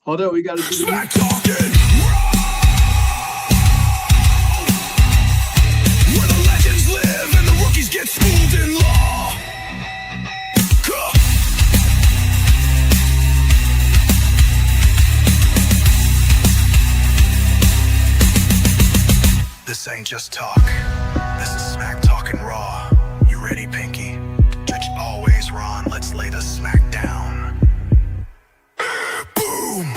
Hold on, we got to do the Smack talking where the legends live and the rookies get schooled in law. This ain't just talk. This is smack talking raw. You ready, Pinky? Judge always Ron. Let's lay the smack down. Boom.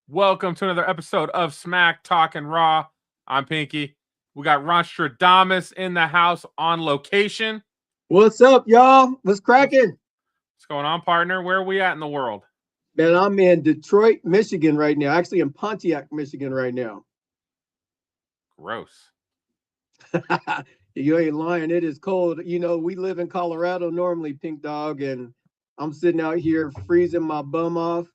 Welcome to another episode of Smack Talking Raw. I'm Pinky. We got Ronstradamus in the house on location. What's up, y'all? What's cracking? What's going on, partner? Where are we at in the world? Man, I'm in Detroit, Michigan right now. Actually, in Pontiac, Michigan right now. Gross. You ain't lying. It is cold. You know, we live in Colorado normally, Pink Dog, and I'm sitting out here freezing my bum off.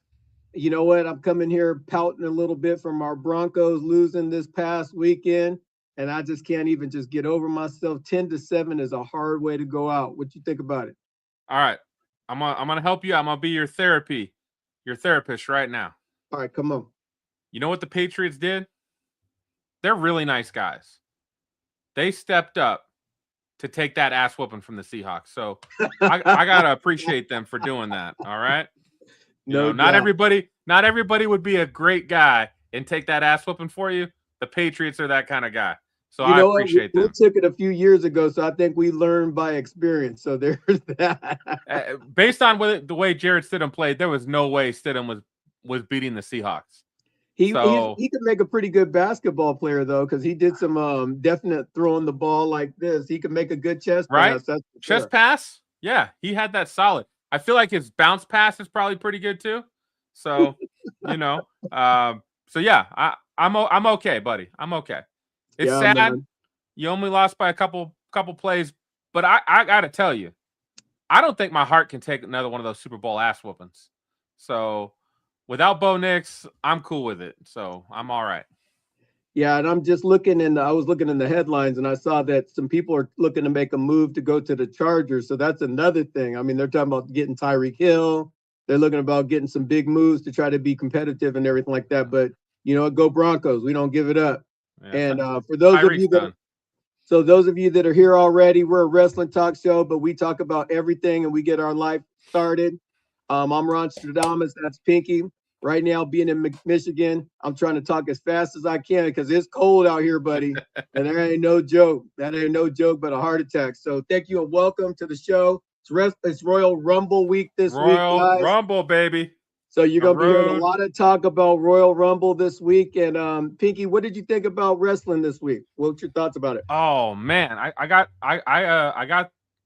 You know what? I'm coming here pouting a little bit from our Broncos losing this past weekend, and I just can't even just get over myself. 10-7 is a hard way to go out. What you think about it? All right. I'm gonna help you. I'm gonna be your therapist right now. All right, come on. You know what the Patriots did? They're really nice guys. They stepped up to take that ass whooping from the Seahawks. So I gotta appreciate them for doing that. All right. Not everybody would be a great guy and take that ass whooping for you. The Patriots are that kind of guy. So I appreciate that. them. We took it a few years ago, so I think we learned by experience. So there's that. Based on the way Jarrett Stidham played, there was no way Stidham was beating the Seahawks. He could make a pretty good basketball player, though, because he did some definite throwing the ball like this. He could make a good chest pass. That's chest pass? Yeah, he had that solid. I feel like his bounce pass is probably pretty good too. So, so yeah, I'm okay, buddy. I'm okay. It's sad. Man. You only lost by a couple plays, but I got to tell you, I don't think my heart can take another one of those Super Bowl ass whoopings. So, without Bo Nix, I'm cool with it. So, I'm all right. Yeah, and I'm just looking I was looking in the headlines and I saw that some people are looking to make a move to go to the Chargers. So that's another thing. I mean, they're talking about getting Tyreek Hill. They're looking about getting some big moves to try to be competitive and everything like that. But you know, go Broncos. We don't give it up. Yeah, and for those of you that are here already, we're a wrestling talk show, but we talk about everything and we get our life started. I'm Ronstradamus. That's Pinky. Right now, being in Michigan, I'm trying to talk as fast as I can because it's cold out here, buddy. And there ain't no joke. That ain't no joke, but a heart attack. So thank you and welcome to the show. It's Royal Rumble week this week, guys. Royal Rumble, baby. So you're going to be hearing a lot of talk about Royal Rumble this week. And Pinky, what did you think about wrestling this week? What's your thoughts about it? Oh, man. We got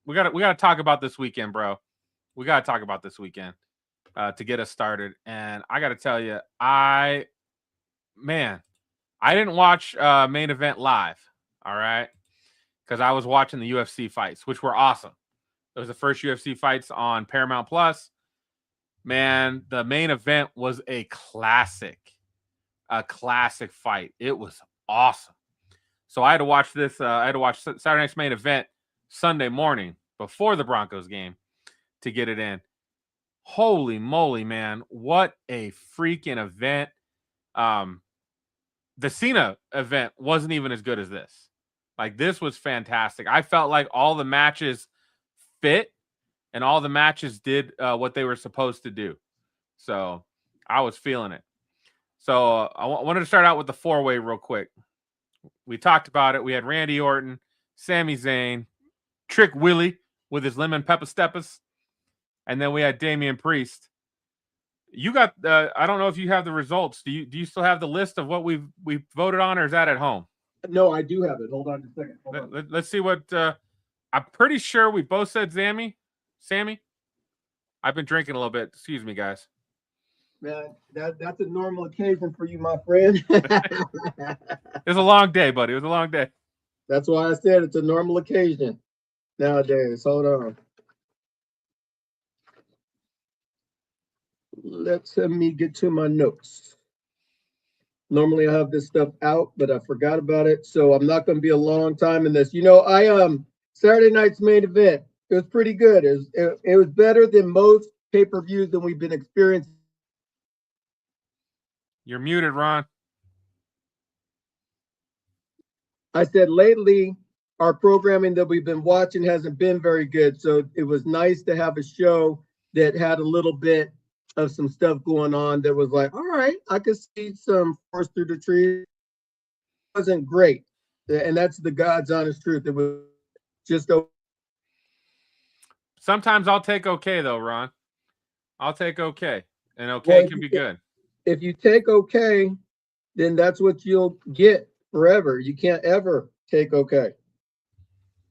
to talk about this weekend, bro. We got to talk about this weekend. To get us started, and I got to tell you, I didn't watch main event live, all right, because I was watching the UFC fights, which were awesome. It was the first UFC fights on Paramount Plus. Man, the main event was a classic fight. It was awesome. So I had to watch this. I had to watch Saturday night's main event Sunday morning before the Broncos game to get it in. Holy moly, man. What a freaking event. The Cena event wasn't even as good as this. Like, this was fantastic. I felt like all the matches fit and all the matches did what they were supposed to do. So I was feeling it. So I wanted to start out with the four-way real quick. We talked about it. We had Randy Orton, Sami Zayn, Trick Willie with his lemon pepper steppers. And then we had Damian Priest. You got I don't know if you have the results. Do you still have the list of what we voted on, or is that at home? No, I do have it. Hold on a second. Let's see what I'm pretty sure we both said Sammy. I've been drinking a little bit. Excuse me, guys. Man, that's a normal occasion for you, my friend. It was a long day, buddy. It was a long day. That's why I said it's a normal occasion nowadays. Hold on. Let me get to my notes. Normally I have this stuff out, but I forgot about it. So I'm not going to be a long time in this. I Saturday night's main event. It was pretty good. It was better than most pay-per-views that we've been experiencing. You're muted, Ron. I said lately our programming that we've been watching hasn't been very good. So it was nice to have a show that had a little bit of some stuff going on that was like, all right, I could see some forest through the trees. It wasn't great. And that's the God's honest truth. It was just Sometimes I'll take okay, though, Ron. I'll take okay. And okay can be good. If you take okay, then that's what you'll get forever. You can't ever take okay.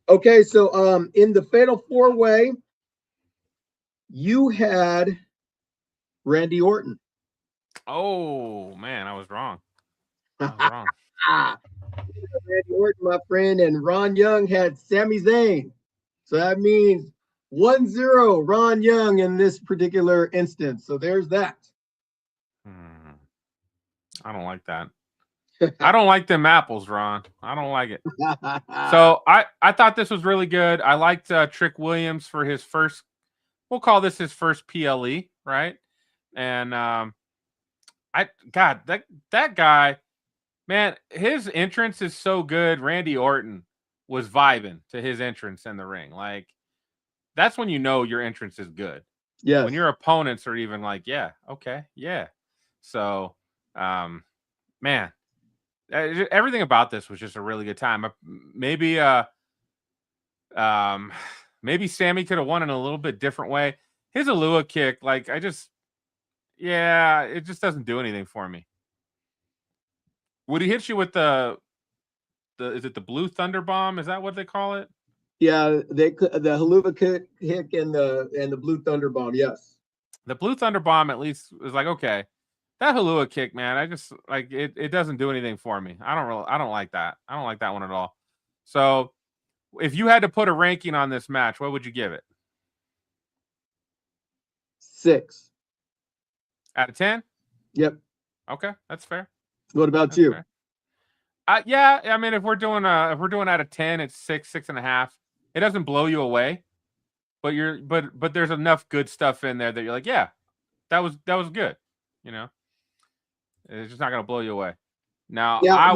Okay, so in the Fatal 4-Way, you had Randy Orton. Oh, man, I was wrong. I was wrong. Randy Orton, my friend, and Ron Young had Sami Zayn. So that means 1-0 Ron Young in this particular instance. So there's that. I don't like that. I don't like them apples, Ron. I don't like it. So I thought this was really good. I liked Trick Williams for his first, we'll call this his first PLE, right? And that guy, man, his entrance is so good. Randy Orton was vibing to his entrance in the ring. Like, that's when you know your entrance is good. Yeah. When your opponents are even like, yeah, okay, yeah. So, man, everything about this was just a really good time. Maybe Sammy could have won in a little bit different way. His Alua kick, like, it just doesn't do anything for me. Would he hit you with the is it the Blue Thunder Bomb? Is that what they call it? Yeah, the Haluva kick and the Blue Thunder Bomb. Yes, the Blue Thunder Bomb at least was like, okay. That Halua kick, man, I just like it. It doesn't do anything for me. I don't like that. I don't like that one at all. So, if you had to put a ranking on this match, what would you give it? 6 out of 10. Yep. Okay, that's fair. What about you? Yeah, I mean, if we're doing out of 10, it's 6.5. It doesn't blow you away, but but there's enough good stuff in there that you're like, yeah, that was good. You know. It's just not going to blow you away. Now, yeah,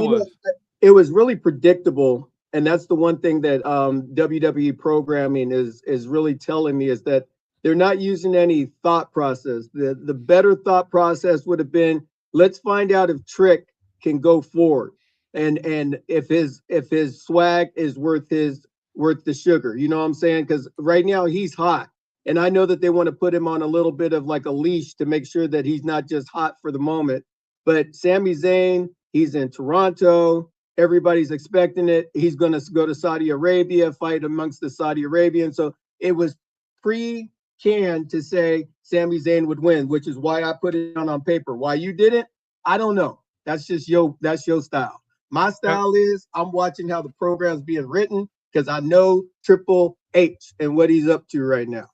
it was really predictable, and that's the one thing that WWE programming is really telling me is that they're not using any thought process. The better thought process would have been, let's find out if Trick can go forward, and if his swag is worth the sugar. You know what I'm saying? Because right now he's hot. And I know that they want to put him on a little bit of like a leash to make sure that he's not just hot for the moment. But Sami Zayn, he's in Toronto. Everybody's expecting it. He's going to go to Saudi Arabia, fight amongst the Saudi Arabians. So it was pre-canned to say Sami Zayn would win, which is why I put it on paper. Why you didn't, I don't know. That's your style. My style is I'm watching how the program's being written because I know Triple H and what he's up to right now.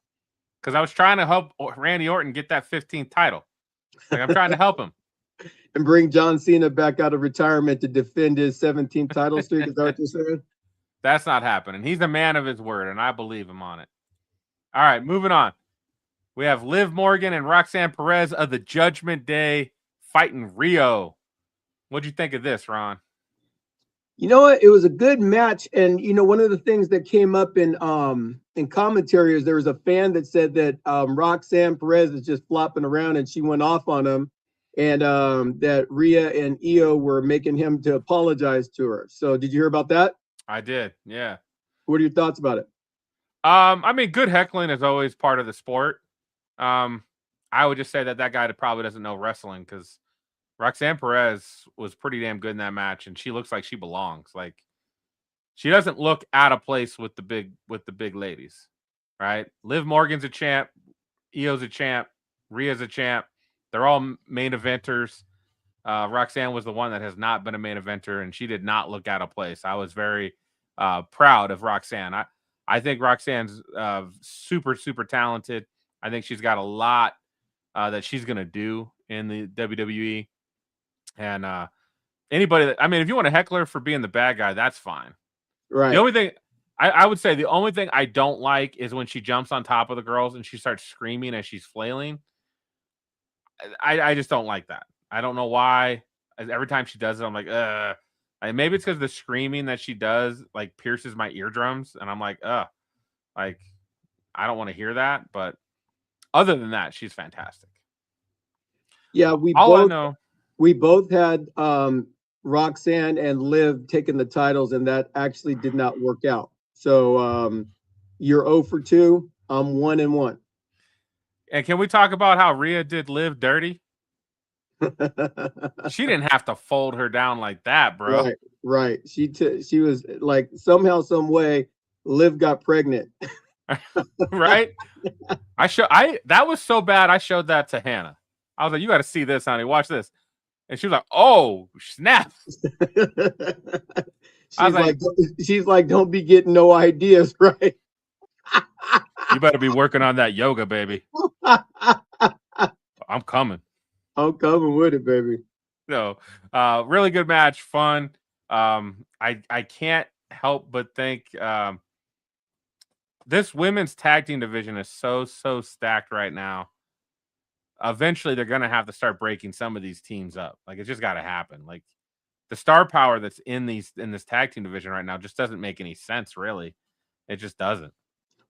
Because I was trying to help Randy Orton get that 15th title. Like, I'm trying to help him. And bring John Cena back out of retirement to defend his 17th title streak. Is that what you're saying? That's not happening. He's a man of his word, and I believe him on it. All right, moving on. We have Liv Morgan and Roxanne Perez of the Judgment Day fighting Rio. What'd you think of this, Ron? You know what? It was a good match, and one of the things that came up in commentary is there was a fan that said that Roxanne Perez is just flopping around, and she went off on him. And that Rhea and Io were making him to apologize to her. So did you hear about that? I did, yeah. What are your thoughts about it? I mean, good heckling is always part of the sport. I would just say that guy probably doesn't know wrestling because Roxanne Perez was pretty damn good in that match, and she looks like she belongs. Like, she doesn't look out of place with the big ladies, right? Liv Morgan's a champ, Io's a champ, Rhea's a champ. They're all main eventers. Roxanne was the one that has not been a main eventer, and she did not look out of place. I was very proud of Roxanne. I think Roxanne's super, super talented. I think she's got a lot that she's going to do in the WWE. And anybody that, I mean, if you want to heckle her for being the bad guy, that's fine. Right. The only thing I would say, the only thing I don't like is when she jumps on top of the girls and she starts screaming as she's flailing. I just don't like that. I don't know why. Every time she does it, I'm like, ugh. Maybe it's because the screaming that she does like pierces my eardrums, and I'm like, ugh. Like, I don't want to hear that. But other than that, she's fantastic. Yeah, we both had Roxanne and Liv taking the titles, and that actually did not work out. So you're 0 for 2. I'm 1 and 1. And can we talk about how Rhea did Liv dirty? She didn't have to fold her down like that, bro. Right. She was like, somehow, some way, Liv got pregnant. Right? That was so bad. I showed that to Hannah. I was like, you got to see this, honey. Watch this. And she was like, oh, snap. She's like, don't be getting no ideas, right? You better be working on that yoga, baby. I'm coming. I'm coming with it, baby. So, really good match, fun. I can't help but think this women's tag team division is so stacked right now. Eventually, they're gonna have to start breaking some of these teams up. Like, it's just got to happen. Like, the star power that's in this tag team division right now just doesn't make any sense, really. It just doesn't.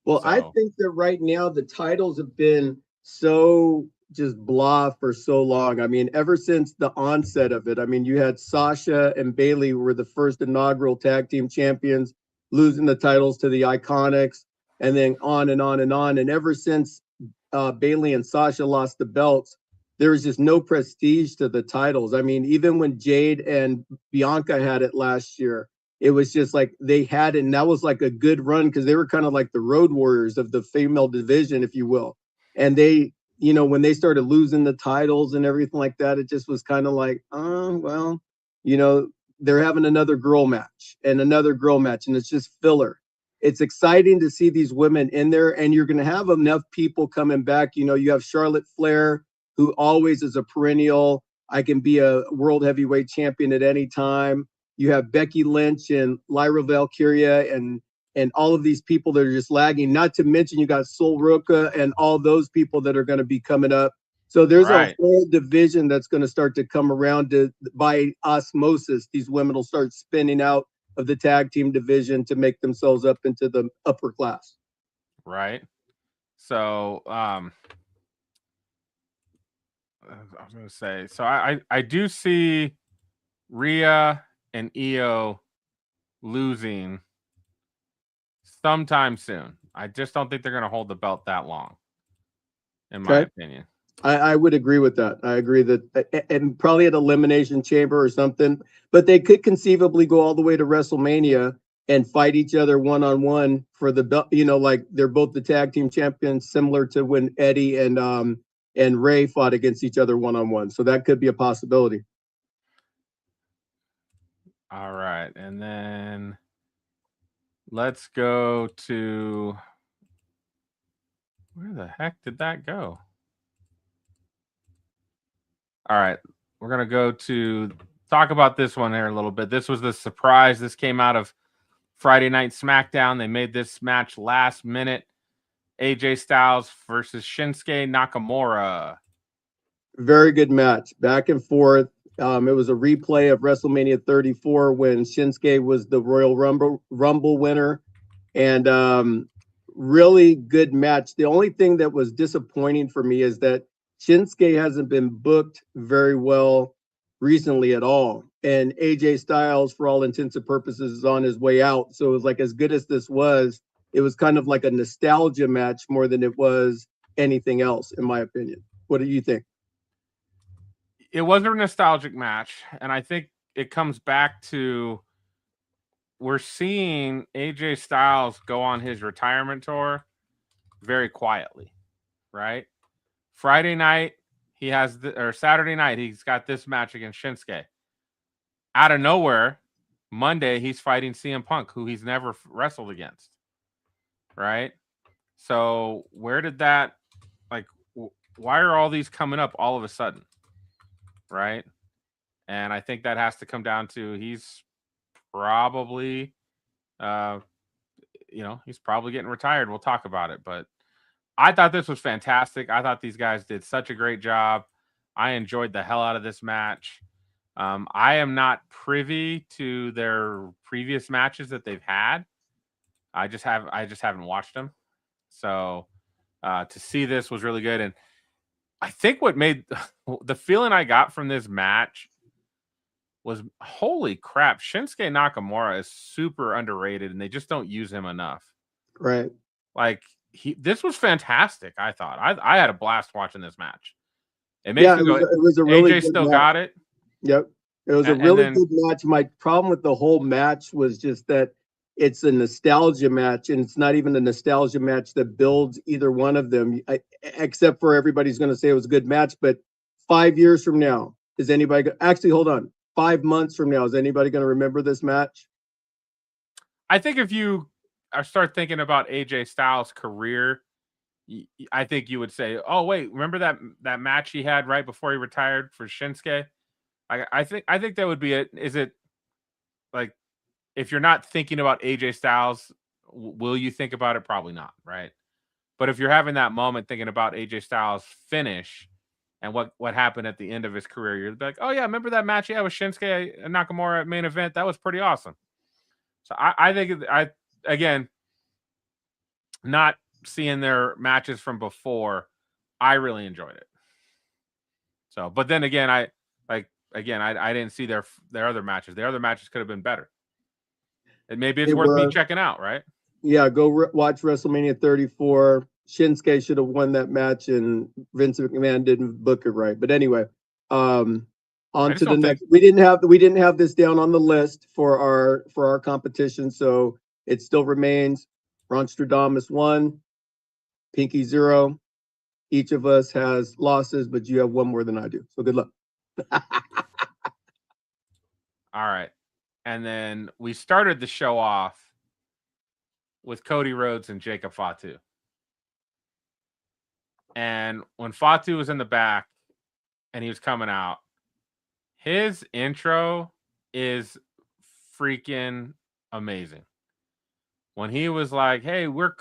Well, I think that right now the titles have been so just blah for so long. I mean, ever since the onset of it, I mean, you had Sasha and Bayley were the first inaugural tag team champions, losing the titles to the Iconics, and then on and on and on. And ever since Bayley and Sasha lost the belts, there was just no prestige to the titles. I mean, even when Jade and Bianca had it last year, it was just like they had it, and that was like a good run because they were kind of like the road warriors of the female division, if you will. And they, you know, when they started losing the titles and everything like that, it just was kind of like, oh, well, you know, they're having another girl match and another girl match, and it's just filler. It's exciting to see these women in there, and you're going to have enough people coming back. You know, you have Charlotte Flair, who always is a perennial, I can be a world heavyweight champion at any time. You have Becky Lynch and Lyra Valkyria and all of these people that are just lagging. Not to mention you got Sol Ruca and all those people that are going to be coming up. So there's a whole division that's going to start to come around by osmosis. These women will start spinning out of the tag team division to make themselves up into the upper class. Right. So I was going to say, so I do see Rhea and Io losing sometime soon. I just don't think they're going to hold the belt that long, in my opinion. I would agree with that. I agree that, and probably at Elimination Chamber or something, but they could conceivably go all the way to WrestleMania and fight each other one-on-one for the belt. You know, like they're both the tag team champions, similar to when Eddie and Ray fought against each other one-on-one. So that could be a possibility. All right, and then let's go to, where the heck did that go? All right, we're going to go to talk about this one here a little bit. This was the surprise. This came out of Friday Night SmackDown. They made this match last minute. AJ Styles versus Shinsuke Nakamura. Very good match, back and forth. It was a replay of WrestleMania 34 when Shinsuke was the Royal Rumble winner, and really good match. The only thing that was disappointing for me is that Shinsuke hasn't been booked very well recently at all. And AJ Styles, for all intents and purposes, is on his way out. So it was like, as good as this was, it was kind of like a nostalgia match more than it was anything else, in my opinion. What do you think? It was a nostalgic match, and I think it comes back to, we're seeing AJ Styles go on his retirement tour very quietly, right? Friday night, he has or Saturday night he's got this match against Shinsuke. Out of nowhere, Monday he's fighting CM Punk, who he's never wrestled against. Right? So where did that like? Why are all these coming up all of a sudden? Right? And I think that has to come down to he's probably, he's probably getting retired. We'll talk about it, but I thought this was fantastic. I thought these guys did such a great job. I enjoyed the hell out of this match. I am not privy to their previous matches that they've had. I just haven't watched them. So to see this was really good. And I think what made the feeling I got from this match was, holy crap, Shinsuke Nakamura is super underrated and they just don't use him enough. Right. Like this was fantastic. I thought I had a blast watching this match. It makes me go, it was a really AJ good still match. got it. Yep. It was a really good match. My problem with the whole match was just that it's a nostalgia match, and it's not even a nostalgia match that builds either one of them, except for everybody's going to say it was a good match. But 5 years from now, is anybody actually, hold on, 5 months from now, is anybody going to remember this match? I think if you start thinking about AJ Styles' career, I think you would say, oh, wait, remember that match he had right before he retired for Shinsuke? I think that would be it. Is it like, if you're not thinking about AJ Styles, will you think about it? Probably not, right? But if you're having that moment thinking about AJ Styles' finish and what happened at the end of his career, you're like, oh yeah, remember that match he had with Shinsuke and Nakamura at main event? That was pretty awesome. So I think again, not seeing their matches from before, I really enjoyed it. So, but then again, I didn't see their other matches. Their other matches could have been better. And maybe it's worth me checking out, right? Yeah, go watch WrestleMania 34. Shinsuke should have won that match, and Vince McMahon didn't book it right. But anyway, on to the next. We didn't have this down on the list for our competition, so it still remains Ronstradamus 1, Pinky 0. Each of us has losses, but you have one more than I do. So good luck. All right. And then we started the show off with Cody Rhodes and Jacob Fatu. And when Fatu was in the back and he was coming out, his intro is freaking amazing. When he was like, hey, we're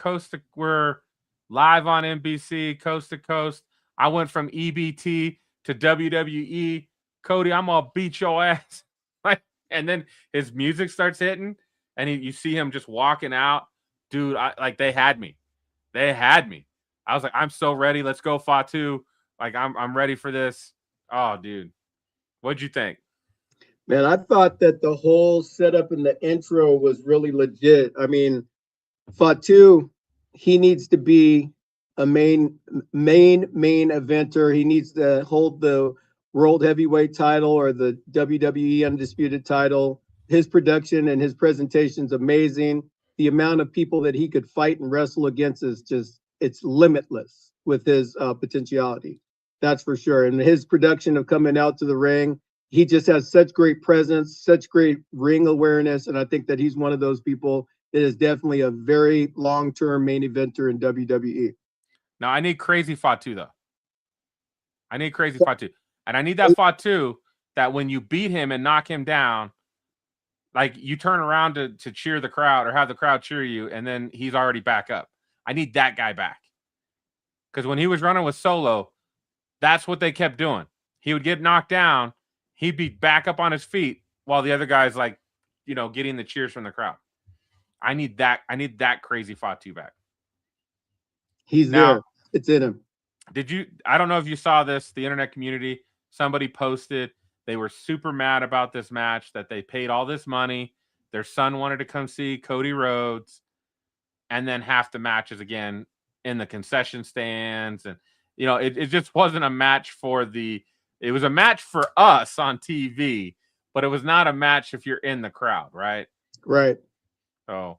live on NBC, coast to coast. I went from EBT to WWE. Cody, I'm gonna beat your ass. And then his music starts hitting, and you see him just walking out. Dude, they had me. They had me. I was like, I'm so ready. Let's go, Fatu. Like, I'm ready for this. Oh, dude. What'd you think? Man, I thought that the whole setup in the intro was really legit. I mean, Fatu, he needs to be a main eventer. He needs to hold the World Heavyweight title or the WWE Undisputed title. His production and his presentation is amazing. The amount of people that he could fight and wrestle against is it's limitless with his potentiality. That's for sure. And his production of coming out to the ring, he just has such great presence, such great ring awareness. And I think that he's one of those people that is definitely a very long-term main eventer in WWE. Now, I need crazy Fatu, though. I need crazy Fatu. And I need that Fatu that when you beat him and knock him down, like you turn around to cheer the crowd or have the crowd cheer you, and then he's already back up. I need that guy back. Because when he was running with Solo, that's what they kept doing. He would get knocked down. He'd be back up on his feet while the other guy's getting the cheers from the crowd. I need that. I need that crazy Fatu back. He's now, there. It's in him. I don't know if you saw this, the internet community, somebody posted, they were super mad about this match, that they paid all this money. Their son wanted to come see Cody Rhodes. And then half the matches again in the concession stands. And, it just wasn't a match it was a match for us on TV, but it was not a match if you're in the crowd, right? Right. So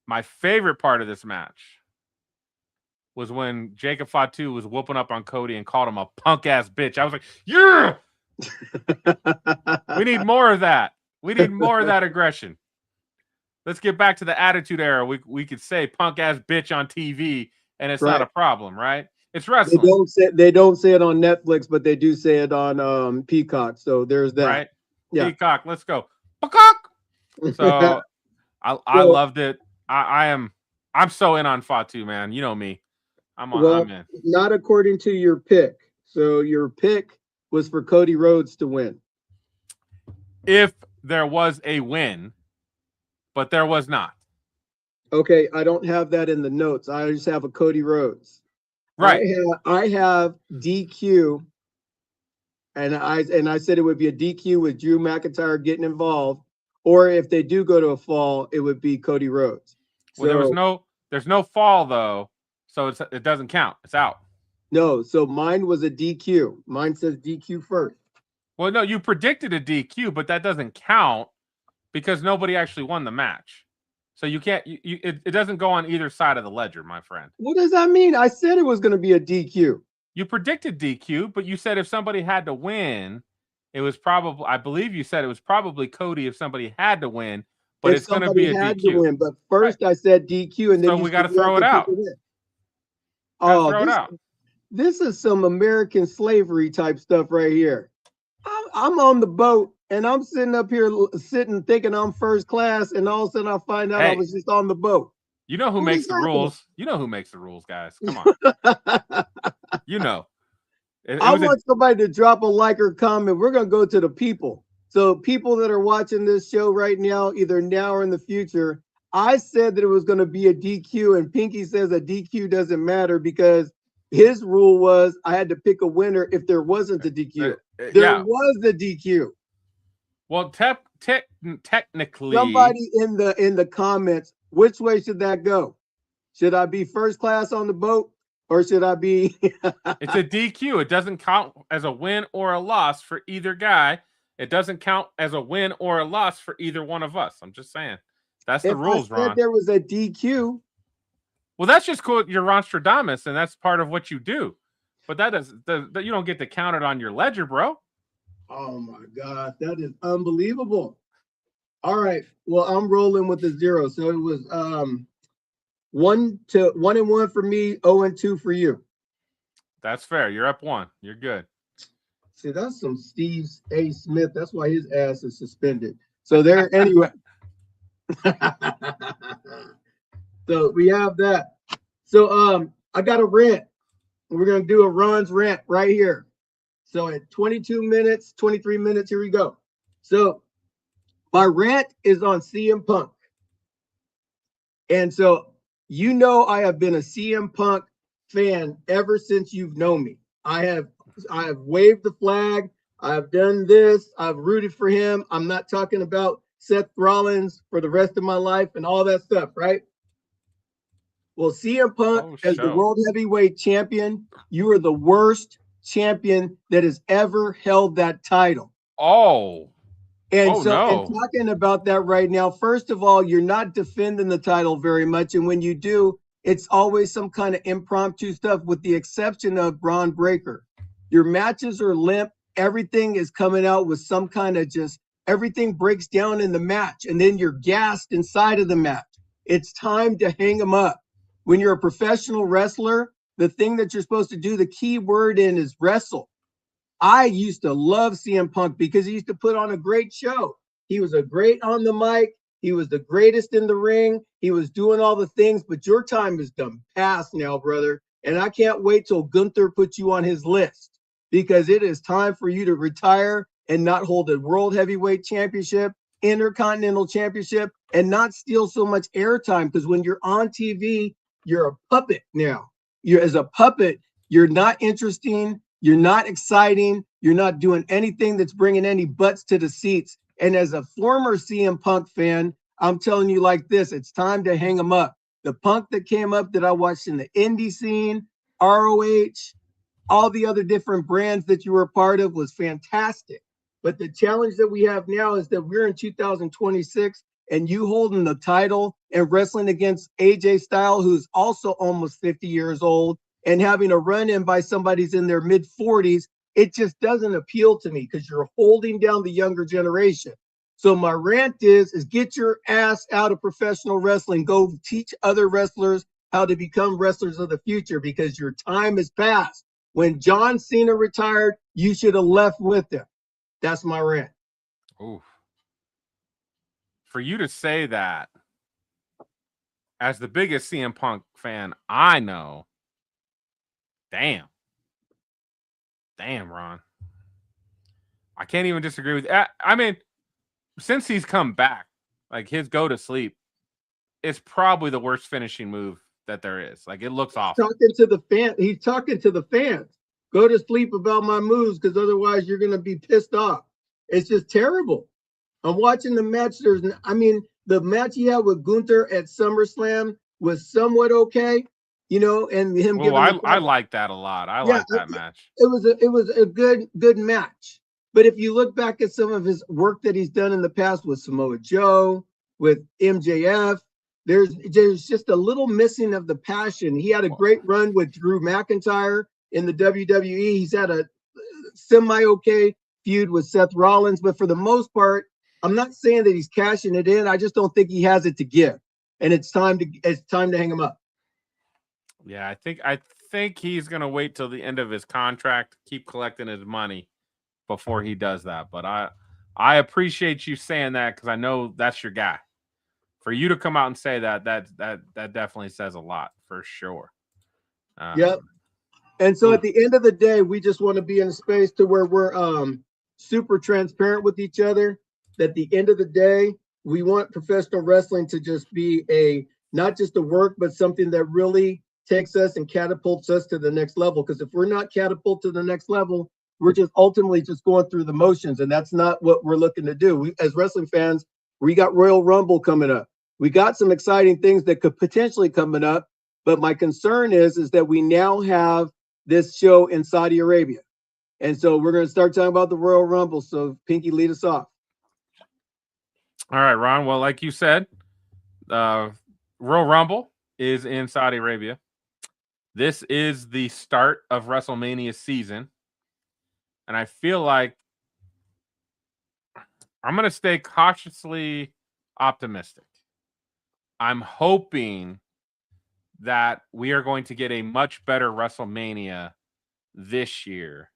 my favorite part of this match was when Jacob Fatu was whooping up on Cody and called him a punk ass bitch. I was like, yeah, we need more of that. We need more of that aggression. Let's get back to the Attitude Era. We could say punk ass bitch on TV, and it's not a problem, right? It's wrestling. They don't say it on Netflix, but they do say it on Peacock. So there's that. Right? Yeah. Peacock, let's go. Peacock. So I loved it. I'm so in on Fatu, man. You know me. I'm in. Not according to your pick. So your pick was for Cody Rhodes to win. If there was a win, but there was not. Okay, I don't have that in the notes. I just have a Cody Rhodes. Right. I have DQ, and I said it would be a DQ with Drew McIntyre getting involved, or if they do go to a fall, it would be Cody Rhodes. Well, there's no fall though, so it doesn't count. It's out. No, so mine was a DQ. Mine says DQ first. Well, no, you predicted a DQ, but that doesn't count because nobody actually won the match. So you can't. It doesn't go on either side of the ledger, my friend. What does that mean? I said it was going to be a DQ. You predicted DQ, but you said if somebody had to win, it was probably. I believe you said it was probably Cody if somebody had to win, but it's going to be a DQ. To win, but first I said DQ, and then so we got to throw it out. This is some American slavery type stuff right here. I'm on the boat. And I'm sitting up here thinking I'm first class, and all of a sudden I find out I was just on the boat. You know who makes the rules? You know who makes the rules, guys. Come on. You know. I want somebody to drop a like or comment. We're going to go to the people. So people that are watching this show right now, either now or in the future, I said that it was going to be a DQ, and Pinky says a DQ doesn't matter because his rule was I had to pick a winner if there wasn't a DQ. There was a DQ. Well, technically, somebody in the comments, which way should that go? Should I be first class on the boat, or should I be? It's a DQ. It doesn't count as a win or a loss for either guy. It doesn't count as a win or a loss for either one of us. I'm just saying. That's the rules, Ron. There was a DQ. Well, that's just cool. You're Ronstradamus, and that's part of what you do. But you don't get to count it on your ledger, bro. Oh my God, that is unbelievable. All right. Well, I'm rolling with the 0. So it was 1-1 for me, 0-2 for you. That's fair. You're up 1. You're good. See, that's some Steve A. Smith. That's why his ass is suspended. So there, anyway. So we have that. So I got a rant. We're gonna do a Ron's rant right here. So at 22 minutes, 23 minutes, here we go. So my rant is on CM Punk. And so you know I have been a CM Punk fan ever since you've known me. I have waved the flag. I've done this. I've rooted for him. I'm not talking about Seth Rollins for the rest of my life and all that stuff, right? Well, CM Punk, as the World Heavyweight Champion, you are the worst champion that has ever held that title. And talking about that right now, first of all, you're not defending the title very much. And when you do, it's always some kind of impromptu stuff, with the exception of Braun Breaker. Your matches are limp. Everything is coming out with some kind of everything breaks down in the match. And then you're gassed inside of the match. It's time to hang them up. When you're a professional wrestler, the thing that you're supposed to do, the key word in is wrestle. I used to love CM Punk because he used to put on a great show. He was a great on the mic. He was the greatest in the ring. He was doing all the things, but your time is done past now, brother. And I can't wait till Gunther puts you on his list, because it is time for you to retire and not hold a World Heavyweight Championship, Intercontinental Championship, and not steal so much airtime. Because when you're on TV, you're a puppet now. As a puppet, you're not interesting. You're not exciting. You're not doing anything that's bringing any butts to the seats. And as a former CM Punk fan, I'm telling you like this, it's time to hang him up. The Punk that came up that I watched in the indie scene, ROH, all the other different brands that you were a part of was fantastic. But the challenge that we have now is that we're in 2026 and you holding the title and wrestling against AJ Styles, who's also almost 50 years old, and having a run in by somebody's in their mid 40s, it just doesn't appeal to me because you're holding down the younger generation. So my rant is get your ass out of professional wrestling. Go teach other wrestlers how to become wrestlers of the future because your time is past. When John Cena retired, you should have left with him. That's my rant. Oof. For you to say that, as the biggest CM Punk fan I know, damn, Ron. I can't even disagree with that. I mean, since he's come back, like his go to sleep is probably the worst finishing move that there is. Like it looks awful. He's talking to the fans. Go to sleep about my moves because otherwise you're gonna be pissed off. It's just terrible. I'm watching the match. The match he had with Gunther at SummerSlam was somewhat okay, and him. Oh, I like that a lot. I like that match. It was a good match. But if you look back at some of his work that he's done in the past with Samoa Joe, with MJF, there's just a little missing of the passion. He had a great run with Drew McIntyre in the WWE. He's had a semi-okay feud with Seth Rollins, but for the most part, I'm not saying that he's cashing it in. I just don't think he has it to give, and it's time to hang him up. Yeah, I think he's gonna wait till the end of his contract, keep collecting his money before he does that. But I appreciate you saying that because I know that's your guy. For you to come out and say that definitely says a lot for sure. Yep. And so at the end of the day, we just want to be in a space to where we're super transparent with each other. At the end of the day, we want professional wrestling to just be not just a work, but something that really takes us and catapults us to the next level. Because if we're not catapulted to the next level, we're just ultimately just going through the motions, and that's not what we're looking to do. We, as wrestling fans, we got Royal Rumble coming up. We got some exciting things that could potentially coming up, but my concern is that we now have this show in Saudi Arabia, and so we're going to start talking about the Royal Rumble. So, Pinky, lead us off. All right, Ron. Well, like you said, Royal Rumble is in Saudi Arabia. This is the start of WrestleMania season. And I feel like I'm going to stay cautiously optimistic. I'm hoping that we are going to get a much better WrestleMania this year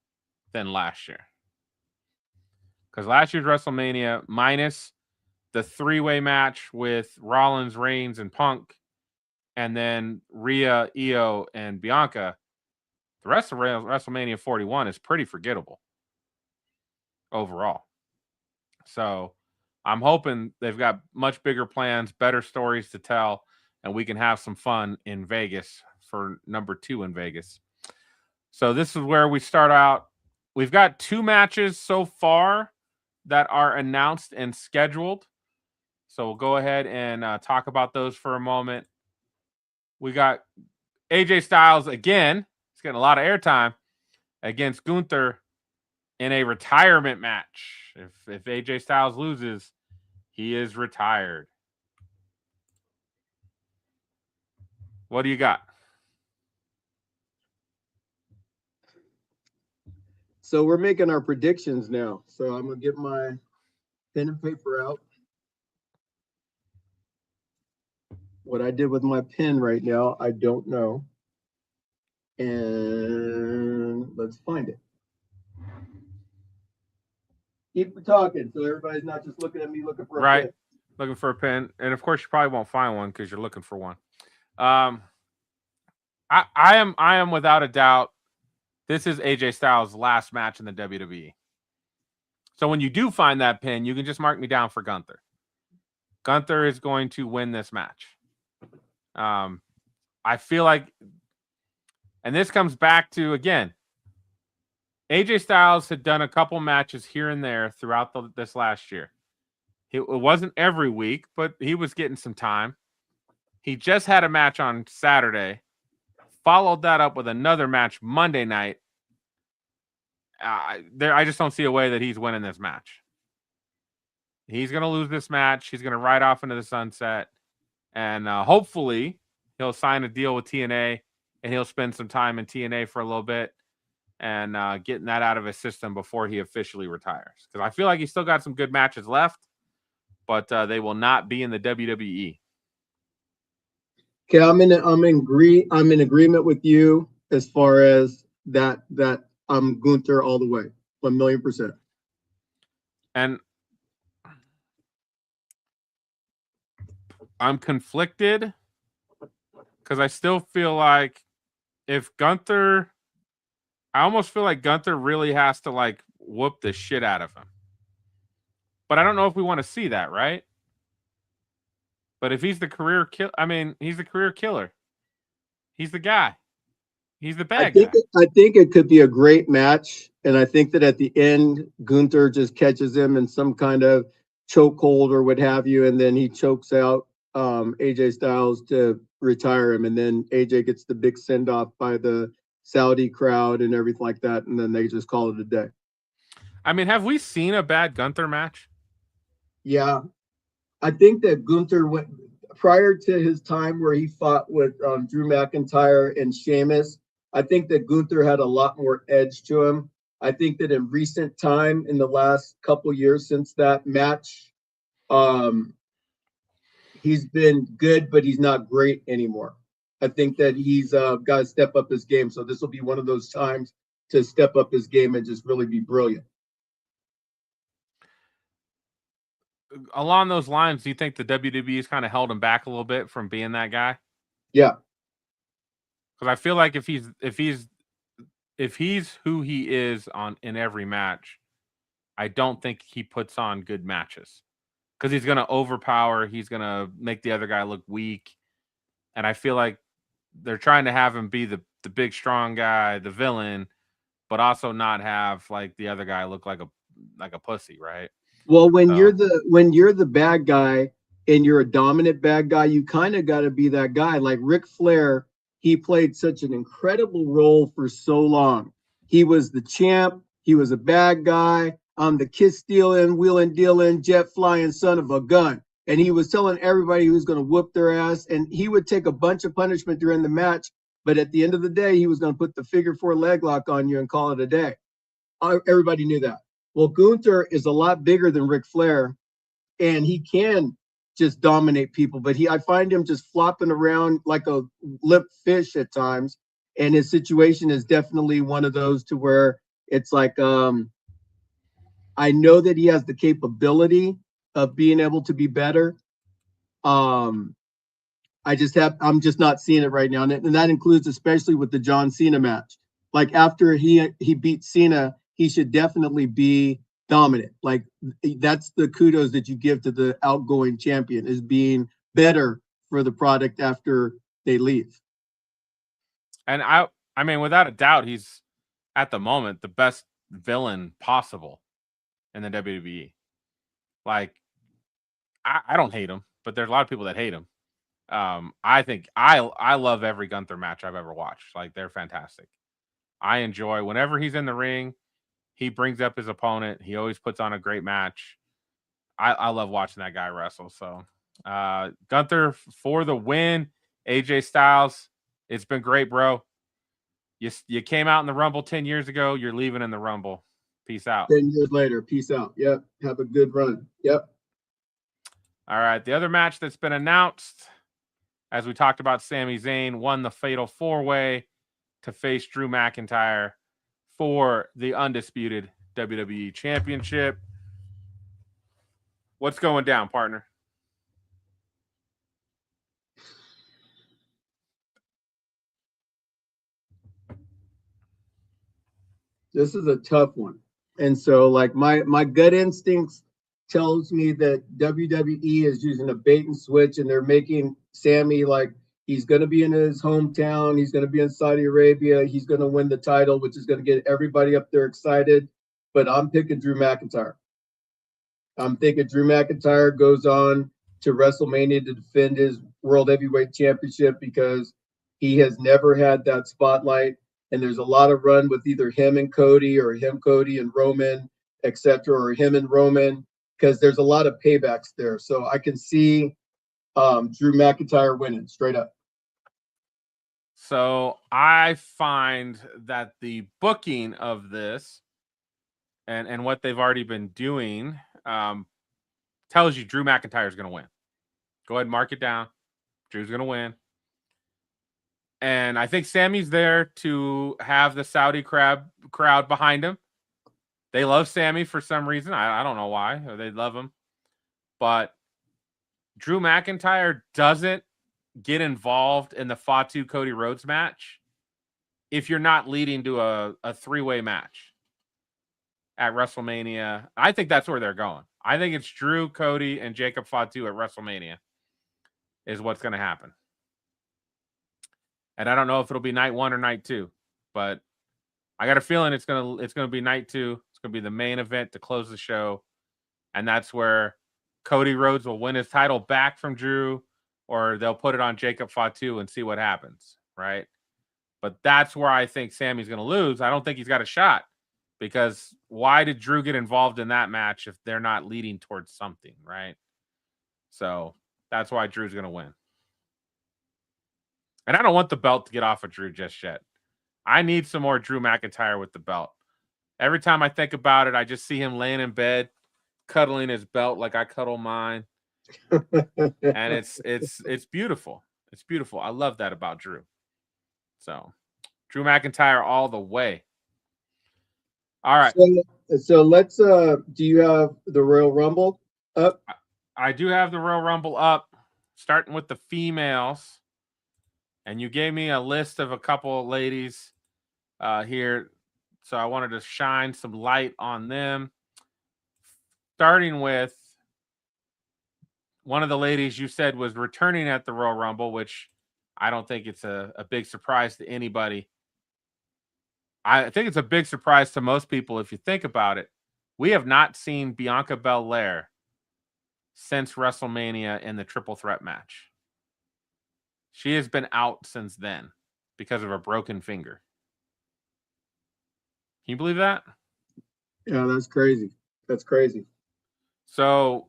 than last year. Because last year's WrestleMania, minus the three-way match with Rollins, Reigns, and Punk, and then Rhea, Io, and Bianca, the rest of WrestleMania 41 is pretty forgettable overall. So I'm hoping they've got much bigger plans, better stories to tell, and we can have some fun in Vegas for number 2 in Vegas. So this is where we start out. We've got 2 matches so far that are announced and scheduled. So we'll go ahead and talk about those for a moment. We got AJ Styles again. He's getting a lot of airtime against Gunther in a retirement match. If AJ Styles loses, he is retired. What do you got? So we're making our predictions now. So I'm going to get my pen and paper out. What I did with my pen right now, I don't know. And let's find it. Keep talking so everybody's not just looking at me looking for a pen. Looking for a pen. And of course you probably won't find one because you're looking for one. I am without a doubt, this is AJ Styles' last match in the WWE. So when you do find that pin, you can just mark me down for Gunther. Gunther is going to win this match. I feel like, and this comes back to, again, AJ Styles had done a couple matches here and there throughout this last year. It wasn't every week, but he was getting some time. He just had a match on Saturday, followed that up with another match Monday night. I just don't see a way that he's winning this match. He's going to lose this match. He's going to ride off into the sunset. And hopefully he'll sign a deal with TNA and he'll spend some time in TNA for a little bit and getting that out of his system before he officially retires. Because I feel like he's still got some good matches left, but they will not be in the WWE. Okay, I'm in agreement with you as far as that I'm Gunther all the way, 1,000,000%. And I'm conflicted because I still feel like if Gunther, I almost feel like Gunther really has to like whoop the shit out of him. But I don't know if we want to see that, right? But if he's the career kill, I mean, he's the career killer. He's the guy. He's the bad guy. I think it could be a great match, and I think that at the end, Gunther just catches him in some kind of chokehold or what have you, and then he chokes out AJ Styles to retire him, and then AJ gets the big send off by the Saudi crowd and everything like that, and then they just call it a day. I mean, have we seen a bad Gunther match? Yeah, I think that Gunther went prior to his time where he fought with Drew McIntyre and Sheamus. I think that Gunther had a lot more edge to him. I think that in recent time, in the last couple years since that match, he's been good, but he's not great anymore. I think that he's got to step up his game. So this will be one of those times to step up his game and just really be brilliant. Along those lines, do you think the WWE has kind of held him back a little bit from being that guy? Yeah. Because I feel like if he's who he is in every match, I don't think he puts on good matches. Because he's going to overpower, he's going to make the other guy look weak, and I feel like they're trying to have him be the big strong guy, the villain, but also not have like the other guy look like a pussy, right? Well, when you're the bad guy and you're a dominant bad guy, you kind of got to be that guy. Like Ric Flair, he played such an incredible role for so long. He was the champ. He was a bad guy. I'm the kiss stealing, wheeling, dealing, jet flying son of a gun. And he was telling everybody he was going to whoop their ass. And he would take a bunch of punishment during the match. But at the end of the day, he was going to put the figure 4 leg lock on you and call it a day. Everybody knew that. Well, Gunther is a lot bigger than Ric Flair, and he can just dominate people. But I find him just flopping around like a limp fish at times. And his situation is definitely one of those to where it's like, I know that he has the capability of being able to be better. I'm just not seeing it right now. And that includes especially with the John Cena match. Like after he beat Cena, he should definitely be dominant. Like that's the kudos that you give to the outgoing champion, is being better for the product after they leave. And I mean, without a doubt, he's at the moment the best villain possible in the WWE. Like, I don't hate him, but there's a lot of people that hate him. I think I love every Gunther match I've ever watched. Like, they're fantastic. I enjoy whenever he's in the ring, he brings up his opponent. He always puts on a great match. I love watching that guy wrestle. So Gunther for the win. AJ Styles, it's been great, bro. You came out in the Rumble 10 years ago. You're leaving in the Rumble. Peace out. 10 years later. Peace out. Yep. Have a good run. Yep. All right. The other match that's been announced, as we talked about, Sami Zayn won the Fatal 4-Way to face Drew McIntyre for the undisputed WWE Championship. What's going down, partner? This is a tough one. And so like my gut instincts tells me that WWE is using a bait and switch, and they're making Sami like he's going to be in his hometown. He's going to be in Saudi Arabia. He's going to win the title, which is going to get everybody up there excited. But I'm picking Drew McIntyre. I'm thinking Drew McIntyre goes on to WrestleMania to defend his World Heavyweight Championship, because he has never had that spotlight. And there's a lot of run with either him and Cody, or him, Cody, and Roman, etc., or him and Roman. because there's a lot of paybacks there. So I can see Drew McIntyre winning straight up. So I find that the booking of this and what they've already been doing tells you Drew McIntyre is going to win. Go ahead and mark it down. Drew's going to win. And I think Sammy's there to have the Saudi crowd behind him. They love Sammy for some reason. I don't know why. They love him. But Drew McIntyre doesn't get involved in the Fatu Cody Rhodes match if you're not leading to a three-way match at WrestleMania. I think that's where they're going. I think it's Drew, Cody, and Jacob Fatu at WrestleMania is what's going to happen. And I don't know if it'll be night 1 or night 2, but I got a feeling it's gonna be night 2. It's gonna be the main event to close the show, and that's where Cody Rhodes will win his title back from Drew, or they'll put it on Jacob Fatu and see what happens, right? But that's where I think Sammy's gonna lose. I don't think he's got a shot, because why did Drew get involved in that match if they're not leading towards something, right? So that's why Drew's gonna win. And I don't want the belt to get off of Drew just yet. I need some more Drew McIntyre with the belt. Every time I think about it, I just see him laying in bed, cuddling his belt like I cuddle mine. And it's beautiful. It's beautiful. I love that about Drew. So Drew McIntyre all the way. All right. So let's do you have the Royal Rumble up? I do have the Royal Rumble up, starting with the females. And you gave me a list of a couple of ladies here. So I wanted to shine some light on them. Starting with one of the ladies you said was returning at the Royal Rumble, which I don't think it's a big surprise to anybody. I think it's a big surprise to most people if you think about it. We have not seen Bianca Belair since WrestleMania in the triple threat match. She has been out since then because of a broken finger. Can you believe that? Yeah, that's crazy. That's crazy. So,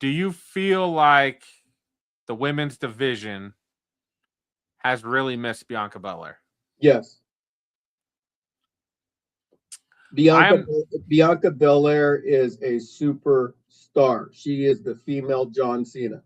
do you feel like the women's division has really missed Bianca Belair? Yes. Bianca Belair is a superstar. She is the female John Cena.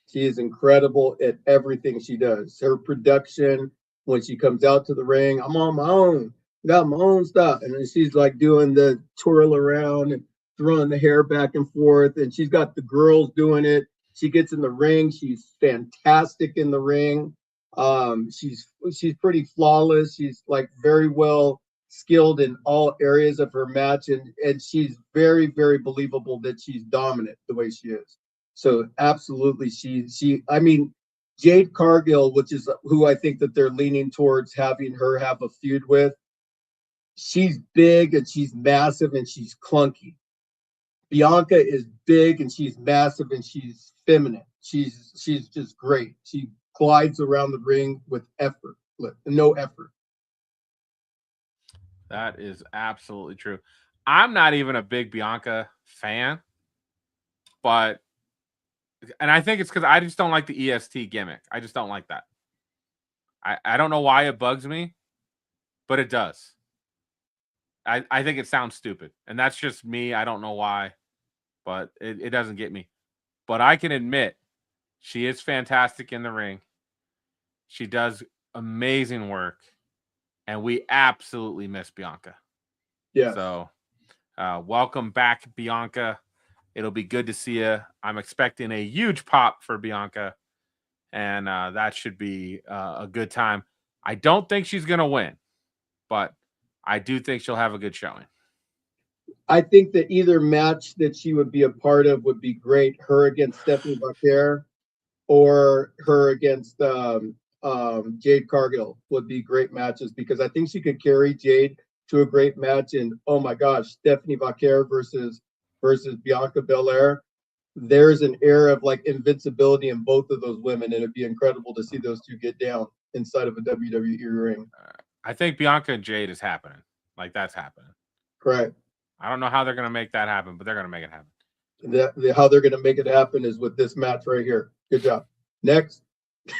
She is incredible at everything she does. Her production, when she comes out to the ring, I'm on my own, got my own stuff. And then she's like doing the twirl around and throwing the hair back and forth. And she's got the girls doing it. She gets in the ring. She's fantastic in the ring. She's pretty flawless. She's like very well skilled in all areas of her match. And she's very, very believable that she's dominant the way she is. So absolutely, I mean, Jade Cargill, which is who I think that they're leaning towards having her have a feud with. She's big and she's massive and she's clunky. Bianca is big and she's massive and she's feminine. She's just great. She glides around the ring with effort, no effort. That is absolutely true. I'm not even a big Bianca fan, but and I think it's because I just don't like the EST gimmick. I just don't like that. I don't know why it bugs me, but it does. I think it sounds stupid. And that's just me. I don't know why, but it doesn't get me. But I can admit she is fantastic in the ring. She does amazing work. And we absolutely miss Bianca. Yeah. So welcome back, Bianca. It'll be good to see you. I'm expecting a huge pop for Bianca, and that should be a good time. I don't think she's going to win, but I do think she'll have a good showing. I think that either match that she would be a part of would be great. Her against Stephanie Belair or her against Jade Cargill would be great matches, because I think she could carry Jade to a great match. And oh my gosh, Stephanie Belair versus Bianca Belair, there's an air of like invincibility in both of those women, and it'd be incredible to see those two get down inside of a WWE ring. I think Bianca and Jade is happening. Like, that's happening. Correct. I don't know how they're going to make that happen, but they're going to make it happen. How they're going to make it happen is with this match right here. Good job. Next.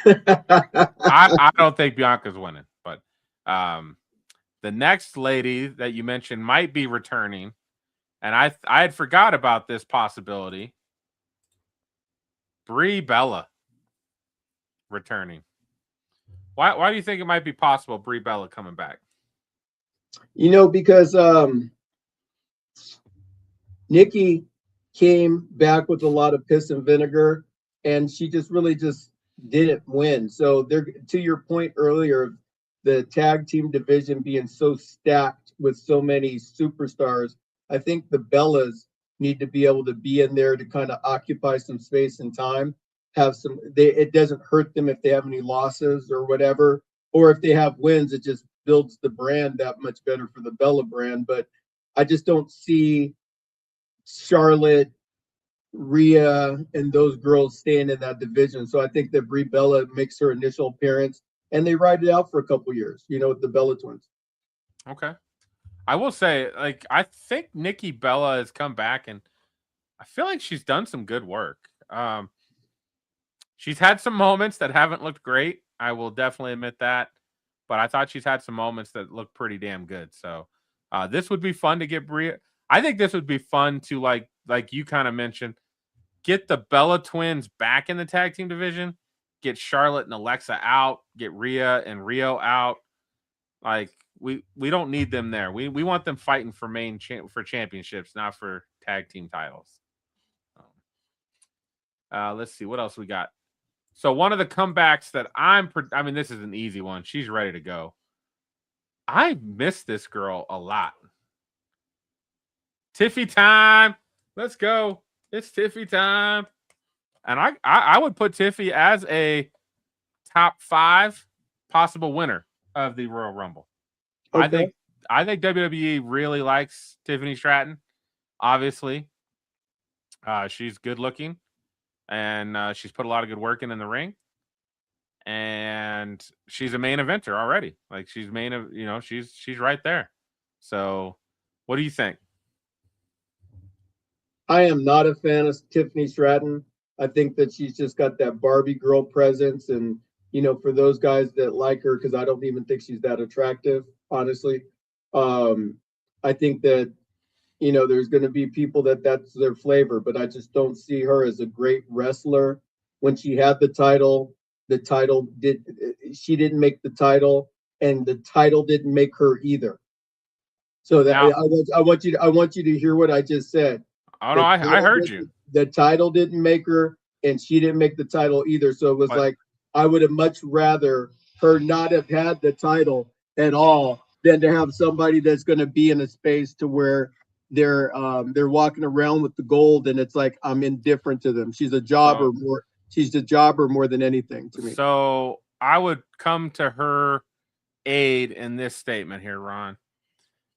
I don't think Bianca's winning, but the next lady that you mentioned might be returning, and I had forgot about this possibility. Brie Bella returning. Why do you think it might be possible Brie Bella coming back? Because Nikki came back with a lot of piss and vinegar, and she just really just didn't win. So there, to your point earlier, the tag team division being so stacked with so many superstars, I think the Bellas need to be able to be in there to kind of occupy some space and time. It doesn't hurt them if they have any losses or whatever, or if they have wins, it just builds the brand that much better for the Bella brand. But I just don't see Charlotte, Rhea, and those girls staying in that division. So I think that Brie Bella makes her initial appearance, and they ride it out for a couple years, with the Bella twins. Okay. I will say, I think Nikki Bella has come back, and I feel like she's done some good work. She's had some moments that haven't looked great. I will definitely admit that. But I thought she's had some moments that look pretty damn good. So this would be fun to get Brie. I think this would be fun to, like you kind of mentioned, get the Bella twins back in the tag team division, get Charlotte and Alexa out, get Rhea and Rio out. We don't need them there. We want them fighting for for championships, not for tag team titles. Let's see what else we got. So one of the comebacks that this is an easy one. She's ready to go. I miss this girl a lot. Tiffy time. Let's go. It's Tiffy time. And I would put Tiffy as a top 5 possible winner of the Royal Rumble. Okay. I think WWE really likes Tiffany Stratton. Obviously, she's good looking, and she's put a lot of good work in the ring. And she's a main eventer already. She's she's right there. So, what do you think? I am not a fan of Tiffany Stratton. I think that she's just got that Barbie girl presence, and for those guys that like her, because I don't even think she's that attractive, honestly. I think that there's going to be people that's their flavor, but I just don't see her as a great wrestler. When she had the title she didn't make the title, and the title didn't make her either. So that I want you to hear what I just said. Oh no, I heard you. The title didn't make her, and she didn't make the title either. So it was I would have much rather her not have had the title at all than to have somebody that's going to be in a space to where they're walking around with the gold, and it's like I'm indifferent to them. She's a jobber more. She's a jobber more than anything to me. So I would come to her aid in this statement here, Ron.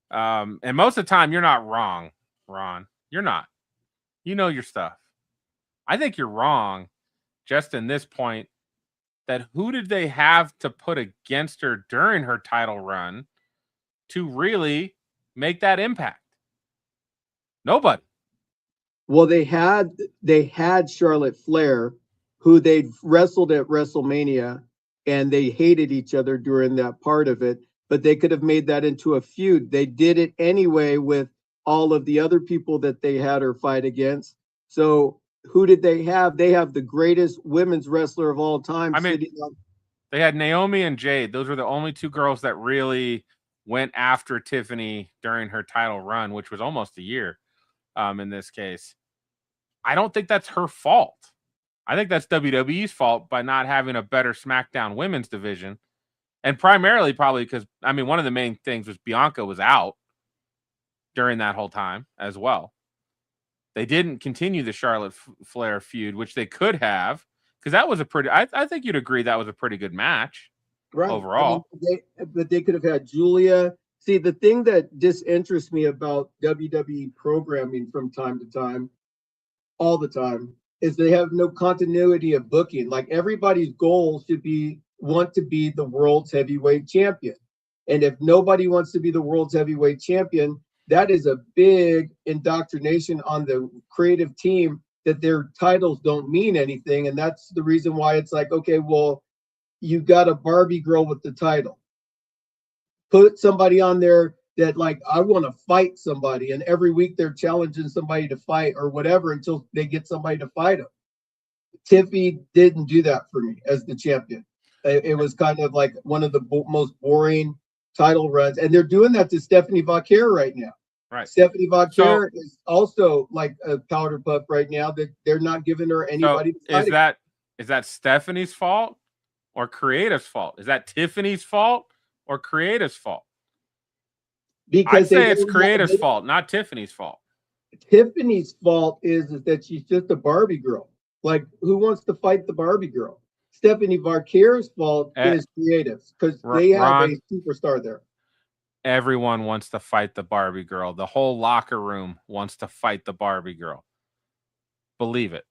And most of the time, you're not wrong, Ron. You're not. You know your stuff. I think you're wrong just in this point that who did they have to put against her during her title run to really make that impact? Nobody. Well, they had Charlotte Flair, who they'd wrestled at WrestleMania, and they hated each other during that part of it, but they could have made that into a feud. They did it anyway with all of the other people that they had her fight against. So who did they have? They have the greatest women's wrestler of all time. They had Naomi and Jade. Those were the only 2 girls that really went after Tiffany during her title run, which was almost a year in this case. I don't think that's her fault. I think that's WWE's fault by not having a better SmackDown women's division. And primarily probably because, one of the main things was Bianca was out during that whole time as well. They didn't continue the Charlotte Flair feud, which they could have, because that was I think you'd agree that was a pretty good match overall. But they could have had Julia. See, the thing that disinterests me about WWE programming from time to time, all the time, is they have no continuity of booking. Like everybody's goal should want to be the world's heavyweight champion. And if nobody wants to be the world's heavyweight champion, that is a big indoctrination on the creative team that their titles don't mean anything. And that's the reason why it's like, okay, well, you got a Barbie girl with the title. Put somebody on there that, like, I want to fight somebody, and every week they're challenging somebody to fight or whatever until they get somebody to fight them. Tiffy didn't do that for me as the champion. It was kind of like one of the most boring title runs, and they're doing that to Stephanie Vaquer right now. Right. Stephanie Vaquer is also like a powder puff right now, that they're not giving her anybody. So is that Stephanie's fault or Creative's fault? Is that Tiffany's fault or Creative's fault? Because I'd say it's Creative's fault, not Tiffany's fault. Tiffany's fault is that she's just a Barbie girl. Like, who wants to fight the Barbie girl? Stephanie Vaquer's fault is Creative's, because they have a superstar there. Everyone wants to fight the Barbie girl. The whole locker room wants to fight the Barbie girl. Believe it.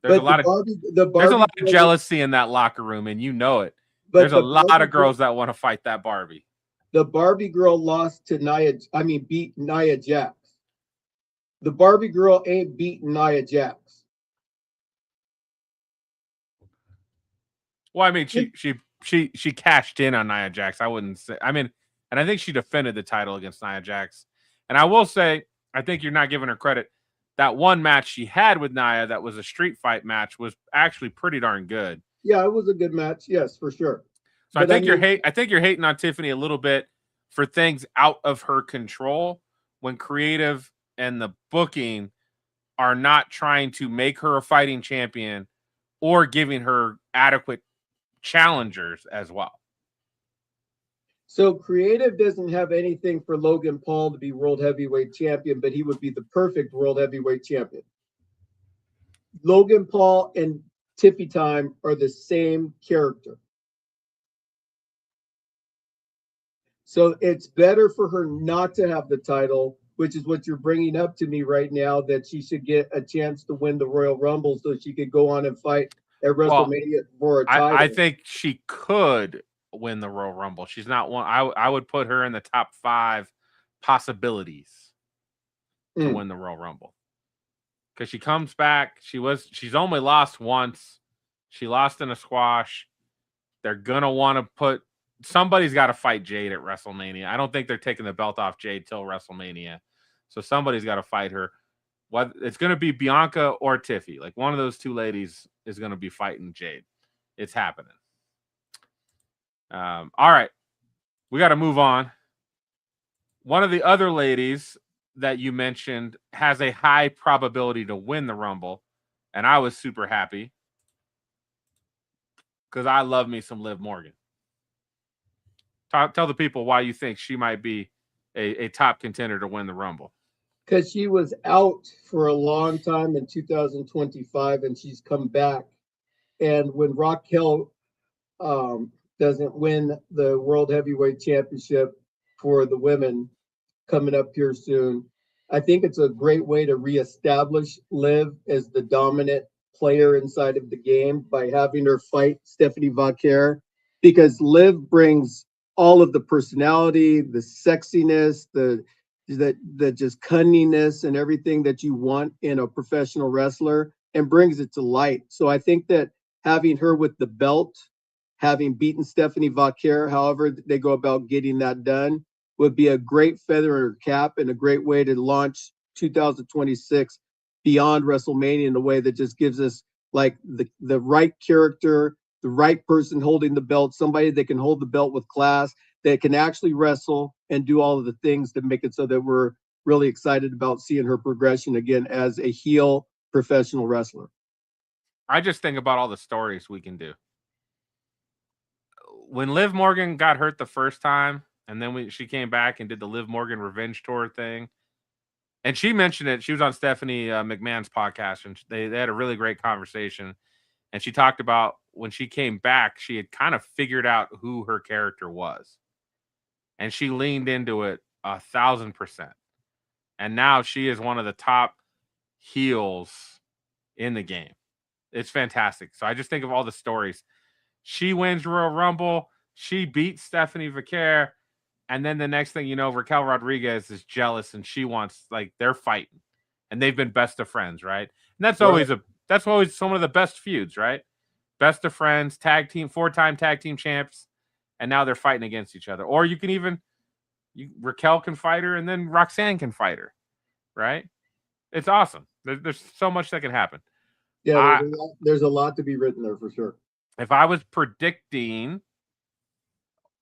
There's a lot of jealousy in that locker room, and you know it. There's a lot of girls that want to fight that Barbie. The Barbie girl lost to beat Nia Jax. The Barbie girl ain't beating Nia Jax. Well, I mean, she cashed in on Nia Jax. I wouldn't say. I mean, and I think she defended the title against Nia Jax. And I will say, I think you're not giving her credit. That one match she had with Nia, that was a street fight match, was actually pretty darn good. Yeah, it was a good match. Yes, for sure. So I think you're hating on Tiffany a little bit for things out of her control, when creative and the booking are not trying to make her a fighting champion or giving her adequate challengers as well. So creative doesn't have anything for Logan Paul to be world heavyweight champion, but he would be the perfect world heavyweight champion. Logan Paul and Tiffy Time are the same character. So it's better for her not to have the title, which is what you're bringing up to me right now, that she should get a chance to win the Royal Rumble so she could go on and fight at WrestleMania for a title. I think she could win the Royal Rumble. She's not one. I would put her in the top 5 possibilities to win the Royal Rumble, because she comes back. She's only lost once. She lost in a squash. They're gonna want to put somebody's got to fight Jade at WrestleMania. I don't think they're taking the belt off Jade till WrestleMania, so somebody's got to fight her. What it's going to be, Bianca or Tiffy. Like, one of those two ladies is going to be fighting Jade. It's happening. All right, we got to move on. One of the other ladies that you mentioned has a high probability to win the Rumble, and I was super happy because I love me some Liv Morgan. Tell the people why you think she might be a top contender to win the Rumble. Because she was out for a long time in 2025, and she's come back. And when Raquel doesn't win the World Heavyweight Championship for the women coming up here soon, I think it's a great way to reestablish Liv as the dominant player inside of the game by having her fight Stephanie Vaquer, because Liv brings all of the personality, the sexiness, the just cunningness and everything that you want in a professional wrestler, and brings it to light. So I think that having her with the belt, having beaten Stephanie Vaquer, however they go about getting that done, would be a great feather in her cap and a great way to launch 2026 beyond WrestleMania in a way that just gives us like the right character, the right person holding the belt, somebody that can hold the belt with class, that can actually wrestle and do all of the things to make it so that we're really excited about seeing her progression again as a heel professional wrestler. I just think about all the stories we can do. When Liv Morgan got hurt the first time, and then she came back and did the Liv Morgan Revenge Tour thing, and she mentioned it. She was on Stephanie McMahon's podcast, and they had a really great conversation. And she talked about when she came back, she had kind of figured out who her character was. And she leaned into it 1,000%. And now she is one of the top heels in the game. It's fantastic. So I just think of all the stories. She wins Royal Rumble. She beats Stephanie Vaquer. And then the next thing you know, Raquel Rodriguez is jealous and she wants, like, they're fighting. And they've been best of friends, right? And that's always some of the best feuds, right? Best of friends, tag team, 4-time tag team champs, and now they're fighting against each other. Or you can even Raquel can fight her and then Roxanne can fight her, right? It's awesome. There's so much that can happen. Yeah, there's a lot to be written there for sure. If I was predicting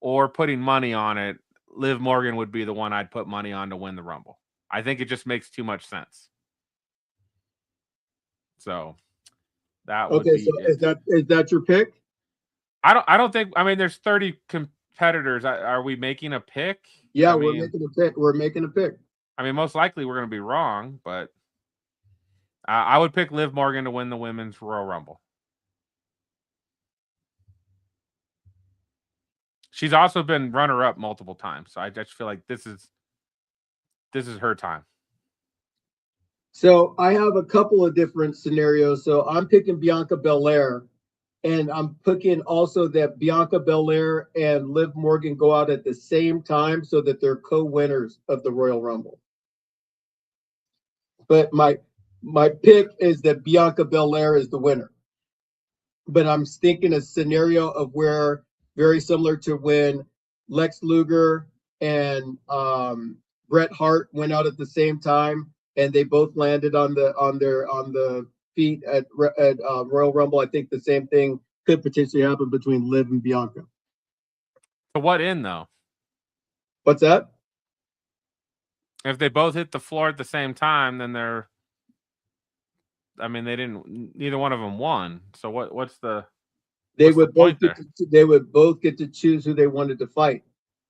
or putting money on it, Liv Morgan would be the one I'd put money on to win the Rumble. I think it just makes too much sense. So that would be so it. is that your pick? I don't think, I mean, there's 30 competitors. Are we making a pick? Yeah, we're making a pick. We're making a pick. I mean, most likely we're going to be wrong, but I would pick Liv Morgan to win the Women's Royal Rumble. She's also been runner-up multiple times, so I just feel like this is her time. So I have a couple of different scenarios. So I'm picking Bianca Belair, and I'm picking also that Bianca Belair and Liv Morgan go out at the same time so that they're co-winners of the Royal Rumble. But my pick is that Bianca Belair is the winner. But I'm thinking a scenario of where, very similar to when Lex Luger and Bret Hart went out at the same time, and they both landed on the feet at Royal Rumble. I think the same thing could potentially happen between Liv and Bianca. To what end, though? What's that? If they both hit the floor at the same time, then they're. I mean, neither one of them won. So what's the? They would both get to choose who they wanted to fight,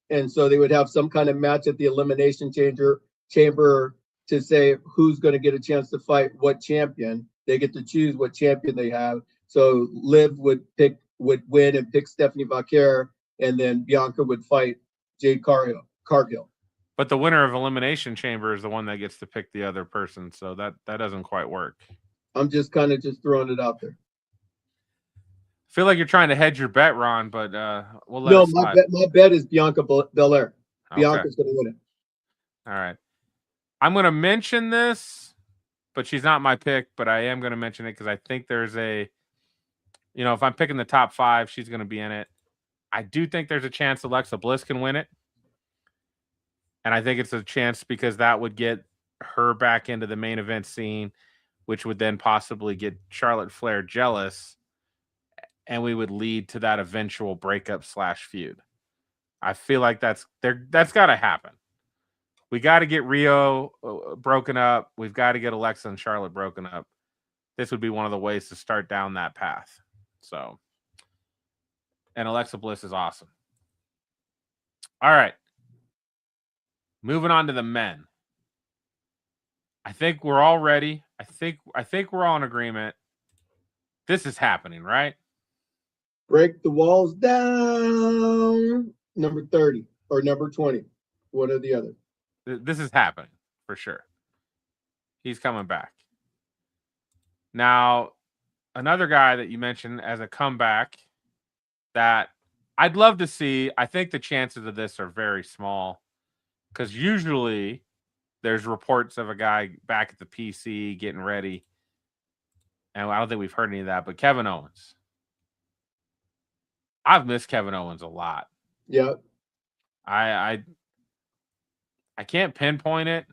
and so they would have some kind of match at the Elimination Chamber to say who's going to get a chance to fight what champion. They get to choose what champion they have. So Liv would win and pick Stephanie Vaquer, and then Bianca would fight Jade Cargill. But the winner of Elimination Chamber is the one that gets to pick the other person, so that doesn't quite work. I'm just kind of throwing it out there. I feel like you're trying to hedge your bet, Ron, but we'll let No, it slide. my bet is Bianca Belair. Okay. Bianca's going to win it. All right. I'm going to mention this, but she's not my pick, but I am going to mention it because I think there's if I'm picking the top 5, she's going to be in it. I do think there's a chance Alexa Bliss can win it. And I think it's a chance because that would get her back into the main event scene, which would then possibly get Charlotte Flair jealous, and we would lead to that eventual breakup / feud. I feel like that's got to happen. We got to get Rio broken up. We've got to get Alexa and Charlotte broken up. This would be one of the ways to start down that path. So, and Alexa Bliss is awesome. All right. Moving on to the men. I think we're all ready. I think we're all in agreement. This is happening, right? Break the walls down. Number 30 or number 20. One or the other. This is happening for sure. He's coming back. Now, another guy that you mentioned as a comeback that I'd love to see. I think the chances of this are very small because usually there's reports of a guy back at the PC getting ready. And I don't think we've heard any of that, but Kevin Owens. I've missed Kevin Owens a lot. Yeah. I can't pinpoint it,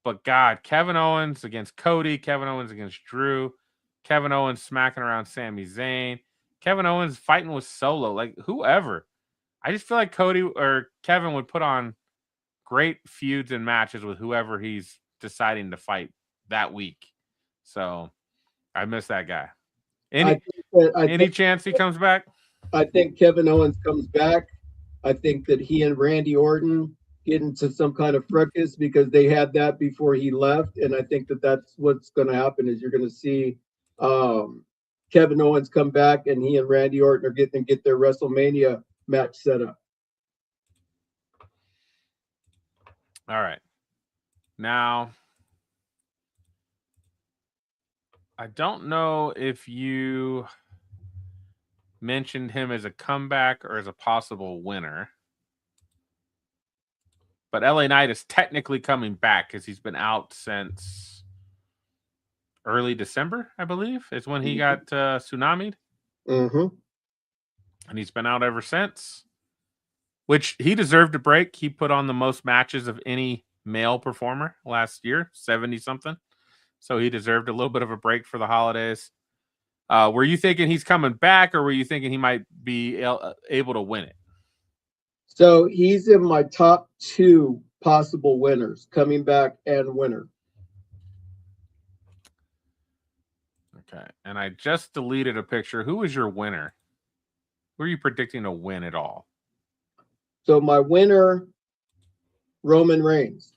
but God, Kevin Owens against Cody, Kevin Owens against Drew, Kevin Owens smacking around Sami Zayn, Kevin Owens fighting with Solo, like whoever. I just feel like Cody or Kevin would put on great feuds and matches with whoever he's deciding to fight that week. So I miss that guy. Any chance he comes back? I think Kevin Owens comes back. I think that he and Randy Orton get into some kind of fracas because they had that before he left. And I think that that's what's going to happen is you're going to see Kevin Owens come back and he and Randy Orton are getting to get their WrestleMania match set up. All right. Now, I don't know if you mentioned him as a comeback or as a possible winner. But LA Knight is technically coming back because he's been out since early December, I believe, is when he got tsunami'd. Mm-hmm. And he's been out ever since, which he deserved a break. He put on the most matches of any male performer last year, 70-something. So he deserved a little bit of a break for the holidays. Were you thinking he's coming back, or were you thinking he might be able to win it? So he's in my top 2 possible winners, coming back and winner. Okay. And I just deleted a picture. Who was your winner? Who are you predicting to win it all? So my winner, Roman Reigns.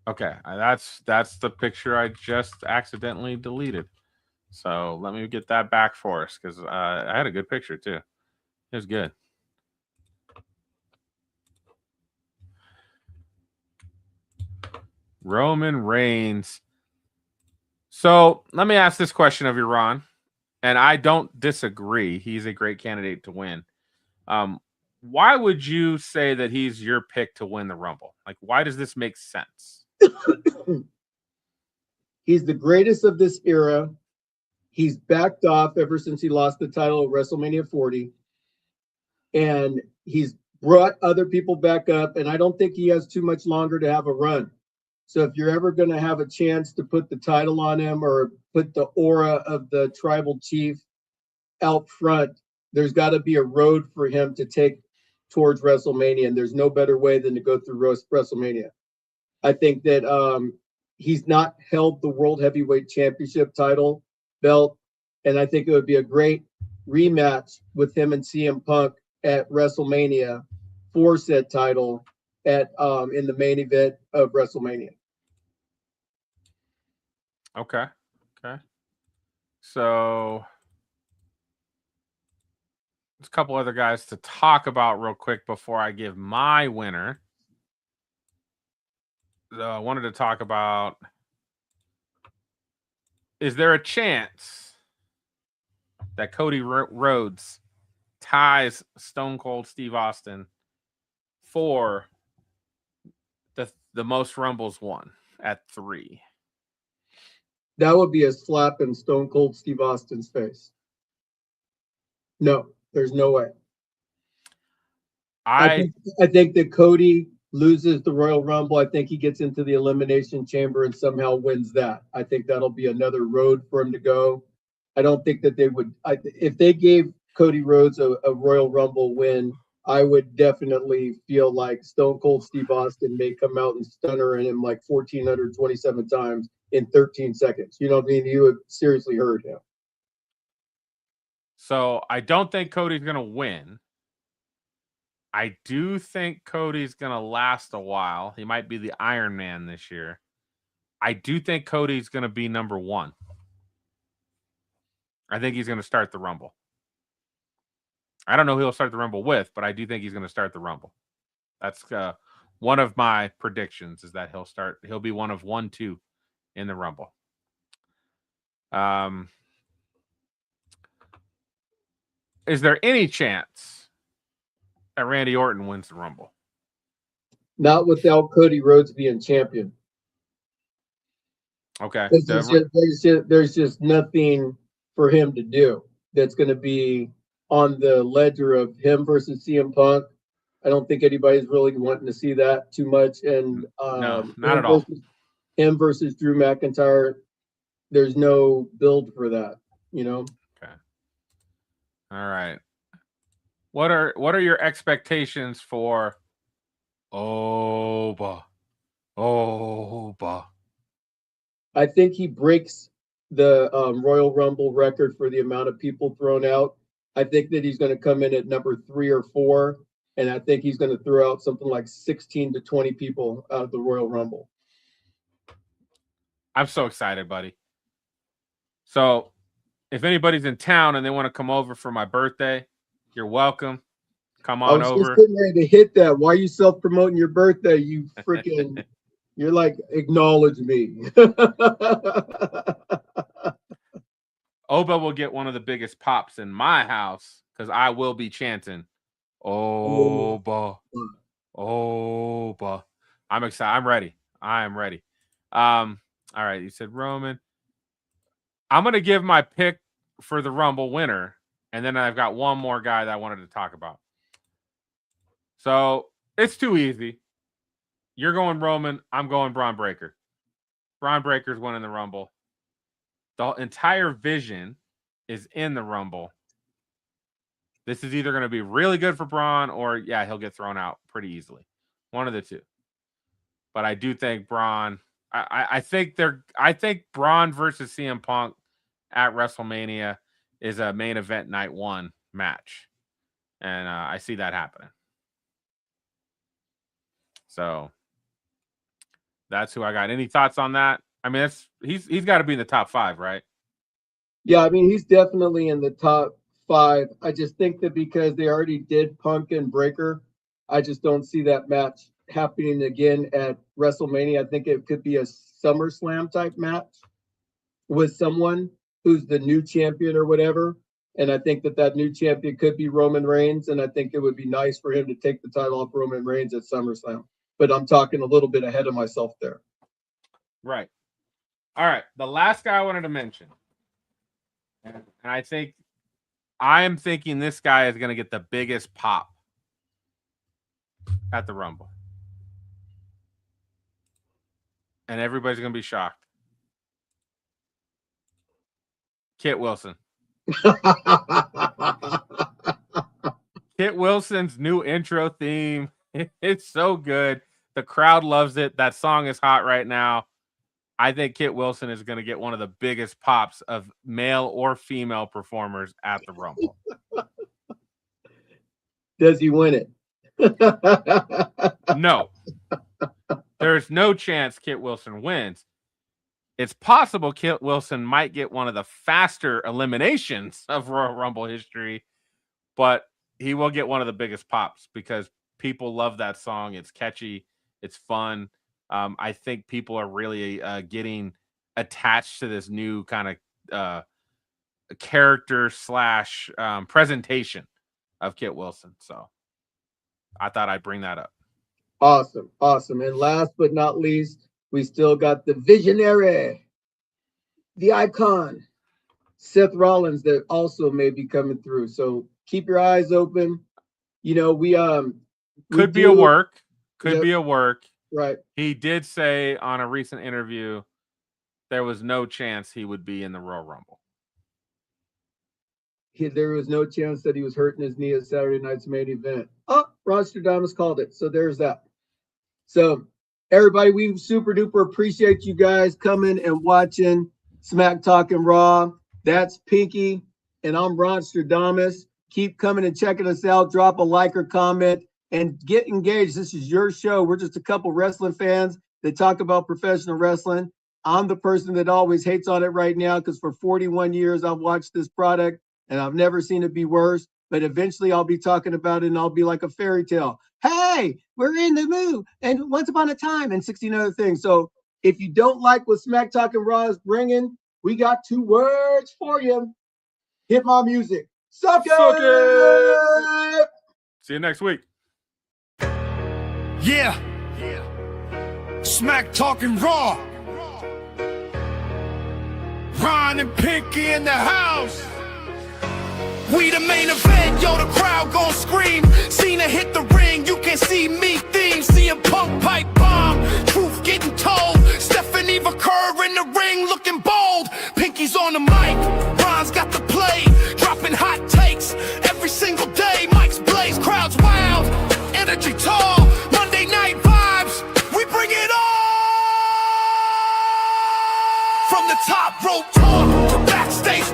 Okay. That's the picture I just accidentally deleted. So let me get that back for us, because I had a good picture too. It was good. Roman Reigns. So let me ask this question of you, Ron, and I don't disagree. He's a great candidate to win. Why would you say that he's your pick to win the Rumble? Like, why does this make sense? He's the greatest of this era. He's backed off ever since he lost the title at WrestleMania 40. And he's brought other people back up. And I don't think he has too much longer to have a run. So if you're ever going to have a chance to put the title on him or put the aura of the tribal chief out front, there's got to be a road for him to take towards WrestleMania. And there's no better way than to go through WrestleMania. I think that he's not held the World Heavyweight Championship title belt. And I think it would be a great rematch with him and CM Punk at WrestleMania for said title at in the main event of WrestleMania. Okay. So there's a couple other guys to talk about real quick before I give my winner. I wanted to talk about, is there a chance that Cody Rhodes ties Stone Cold Steve Austin for the most Rumbles won at 3? That would be a slap in Stone Cold Steve Austin's face. No, there's no way. I think that Cody loses the Royal Rumble. I think he gets into the Elimination Chamber and somehow wins that. I think that'll be another road for him to go. I don't think that they would. If they gave Cody Rhodes a Royal Rumble win, I would definitely feel like Stone Cold Steve Austin may come out and stunner him like 1,427 times in 13 seconds. You know what I mean? You would seriously hurt him. So I don't think Cody's going to win. I do think Cody's going to last a while. He might be the Iron Man this year. I do think Cody's going to be number 1. I think he's going to start the Rumble. I don't know who he'll start the Rumble with, but I do think he's going to start the Rumble. That's one of my predictions, is that he'll be one of 1-2 in the Rumble. Is there any chance that Randy Orton wins the Rumble? Not without Cody Rhodes being champion. Okay. There's just nothing for him to do that's going to be on the ledger of him versus CM Punk. I don't think anybody's really wanting to see that too much. And no, not at all. Him versus Drew McIntyre, there's no build for that, you know? Okay. All right. What are your expectations for Oba? I think he breaks the Royal Rumble record for the amount of people thrown out. I think that he's going to come in at number 3 or 4, and I think he's going to throw out something like 16 to 20 people out of the Royal Rumble. I'm so excited, buddy. So if anybody's in town and they want to come over for my birthday, you're welcome. Come on over. I was just getting ready to hit that. Why are you self-promoting your birthday? You freaking, you're like, acknowledge me. Oba will get one of the biggest pops in my house because I will be chanting, Oba, Oba. I'm excited. I'm ready. I am ready. All right. You said Roman. I'm going to give my pick for the Rumble winner, and then I've got one more guy that I wanted to talk about. So it's too easy. You're going Roman. I'm going Braun Breaker. Braun Breaker's winning the Rumble. The entire vision is in the Rumble. This is either going to be really good for Braun or, yeah, he'll get thrown out pretty easily. One of the two. But I do think Braun. I think Braun versus CM Punk at WrestleMania is a main event night 1 match, and I see that happening. So that's who I got. Any thoughts on that? I mean, he's got to be in the top 5, right? Yeah, I mean, he's definitely in the top 5. I just think that because they already did Punk and Breaker, I just don't see that match happening again at WrestleMania. I think it could be a SummerSlam type match with someone who's the new champion or whatever. And I think that new champion could be Roman Reigns. And I think it would be nice for him to take the title off Roman Reigns at SummerSlam. But I'm talking a little bit ahead of myself there. Right. All right. The last guy I wanted to mention. And I'm thinking this guy is going to get the biggest pop at the Rumble. And everybody's going to be shocked. Kit Wilson. Kit Wilson's new intro theme. It's so good. The crowd loves it. That song is hot right now. I think Kit Wilson is going to get one of the biggest pops of male or female performers at the Rumble. Does he win it? No. There's no chance Kit Wilson wins. It's possible Kit Wilson might get one of the faster eliminations of Royal Rumble history, but he will get one of the biggest pops because people love that song. It's catchy. It's fun. I think people are really getting attached to this new kind of character / presentation of Kit Wilson. So I thought I'd bring that up. Awesome. And last but not least, we still got the visionary, the icon, Seth Rollins, that also may be coming through. So keep your eyes open. You know, could be a work. Right. He did say on a recent interview there was no chance he would be in the Royal Rumble. There was no chance that he was hurting his knee at Saturday night's main event. Oh, Rostradamus called it. So there's that. So everybody, we super duper appreciate you guys coming and watching Smack Talking Raw. That's Pinky, and I'm Rostradamus. Keep coming and checking us out. Drop a like or comment and get engaged. This is your show. We're just a couple wrestling fans that talk about professional wrestling. I'm the person that always hates on it right now because for 41 years I've watched this product and I've never seen it be worse. But eventually I'll be talking about it and I'll be like a fairy tale. Hey, we're in the mood and once upon a time and 16 other things. So if you don't like what Smack Talking Raw is bringing, we got 2 words for you. Hit my music. Suck it! See you next week. Yeah. Smack Talking Raw. Ron and Pinky in the house. We the main event, yo, the crowd gon' scream. Cena hit the ring, you can see me theme. CM Punk pipe bomb, truth getting told. Stephanie Vaquer in the ring looking bold. Pinky's on the mic, Ron's got the play. Dropping hot takes every single day. Mike's blaze, crowds wild, energy tall. Monday night vibes, we bring it on. From the top rope talk to backstage